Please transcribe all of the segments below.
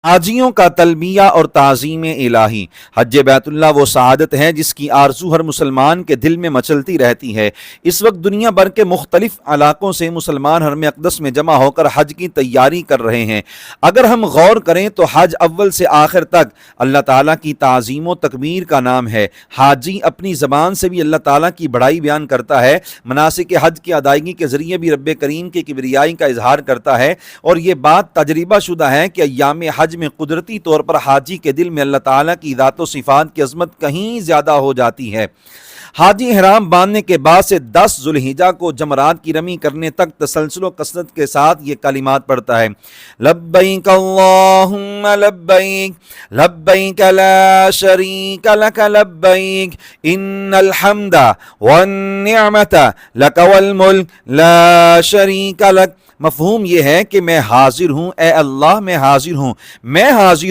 حاجیوں کا تلبیہ اور تعظیم الہی۔ حج بیت اللہ وہ سعادت ہے جس کی آرزو ہر مسلمان کے دل میں مچلتی رہتی ہے۔ اس وقت دنیا بھر کے مختلف علاقوں سے مسلمان حرم اقدس میں جمع ہو کر حج کی تیاری کر رہے ہیں۔ اگر ہم غور کریں تو حج اول سے آخر تک اللہ تعالیٰ کی تعظیم و تکبیر کا نام ہے۔ حاجی اپنی زبان سے بھی اللہ تعالیٰ کی بڑائی بیان کرتا ہے، مناسک حج کی ادائیگی کے ذریعے بھی رب کریم کی کبریائی کا اظہار کرتا ہے، اور یہ بات تجربہ شدہ ہے کہ ایام حج میں قدرتی طور پر حاجی کے دل میں اللہ تعالیٰ کی ذات و صفات کی عظمت کہیں زیادہ ہو جاتی ہے۔ حاجی احرام باندھنے کے بعد سے 10 ذوالحجہ کو جمرات کی رمی کرنے تک تسلسل و کثرت کے ساتھ یہ کلمات پڑھتا ہے: لبیک اللہم لبیک لبیک لا شریک لک لبیک ان الحمد والنعمت لک والملک لا شریک لک۔ مفہوم یہ ہے کہ میں حاضر ہوں، اے اللہ میں حاضر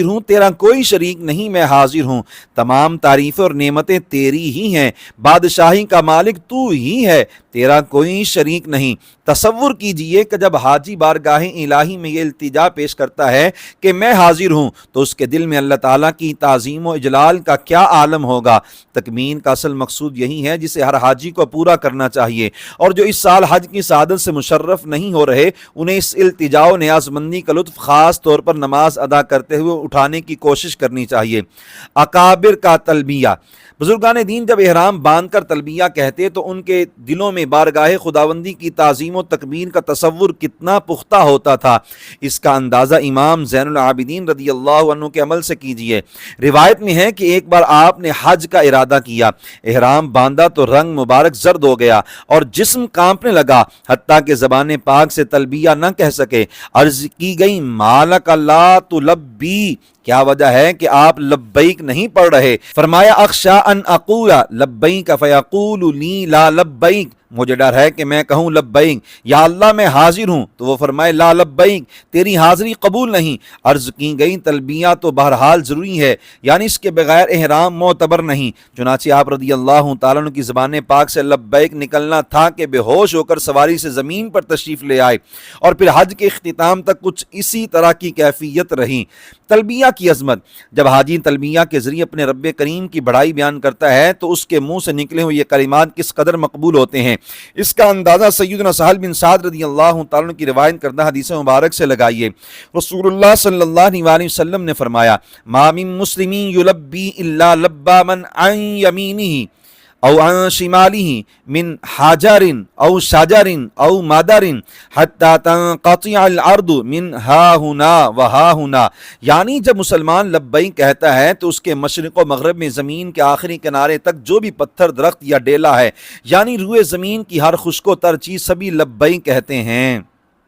ہوں، تیرا کوئی شریک نہیں، میں حاضر ہوں، تمام تعریفیں اور نعمتیں تیری ہی ہیں، بادشاہی کا مالک تو ہی ہے، تیرا کوئی شریک نہیں۔ تصور کیجئے کہ جب حاجی بارگاہ الہی میں یہ التجا پیش کرتا ہے کہ میں حاضر ہوں، تو اس کے دل میں اللہ تعالیٰ کی تعظیم و اجلال کا کیا عالم ہوگا۔ تکمین کا اصل مقصود یہی ہے جسے ہر حاجی کو پورا کرنا چاہیے، اور جو اس سال حج کی سعادت سے مشرف نہیں ہو رہے انہیں اس التجا و نیاز مندی کا لطف خاص طور پر نماز ادا کرتے ہوئے اٹھانے کی کوشش کرنی چاہیے۔ اکابر کا تلبیہ۔ بزرگان دین جب احرام باندھ کر تلبیہ کہتے تو ان کے دلوں میں بارگاہ خداوندی کی تعظیم و تکبیر کا تصور کتنا پختہ ہوتا تھا، اس کا اندازہ امام زین العابدین رضی اللہ عنہ کے عمل سے کیجئے۔ روایت میں ہے کہ ایک بار آپ نے حج کا ارادہ کیا، احرام باندھا تو رنگ مبارک زرد ہو گیا اور جسم کانپنے لگا، حتیٰ کہ زبان پاک سے تلبیہ نہ کہہ سکے۔ عرض کی گئی مالک لا تلبی، کیا وجہ ہے کہ آپ لبیک نہیں پڑھ رہے؟ فرمایا اخشا ان اقول لبیک فیقول لی لا لبیک، مجھے ڈر ہے کہ میں کہوں لبیک، یا اللہ میں حاضر ہوں، تو وہ فرمائے لا لبیک، تیری حاضری قبول نہیں۔ عرض کی گئی تلبیہ تو بہرحال ضروری ہے، یعنی اس کے بغیر احرام معتبر نہیں۔ چنانچہ آپ رضی اللہ تعالیٰ عنہ کی زبان پاک سے لبیک نکلنا تھا کہ بے ہوش ہو کر سواری سے زمین پر تشریف لے آئے، اور پھر حج کے اختتام تک کچھ اسی طرح کی کیفیت رہی۔ تلبیہ کی عظمت۔ جب حاجی تلبیہ کے ذریعے اپنے رب کریم کی بڑائی بیان کرتا ہے تو اس کے منہ سے نکلے ہوئے یہ کلمات کس قدر مقبول ہوتے ہیں، اس کا اندازہ سیدنا سہل بن سعد رضی اللہ تعالیٰ عنہ کی روایت کردہ حدیث مبارک سے لگائیے۔ رسول اللہ صلی اللہ علیہ وسلم نے فرمایا: ما من مسلم یلبی الا لبى من عن یمینہ او عن شمالہ من حجر او شجر او مدر حتی تنقطع الارض من ہا ہنا و ہا ہنا، یعنی جب مسلمان لبیک کہتا ہے تو اس کے مشرق و مغرب میں زمین کے آخری کنارے تک جو بھی پتھر، درخت یا ڈیلا ہے، یعنی روئے زمین کی ہر خشک و تر چیز، سبھی لبیک کہتے ہیں۔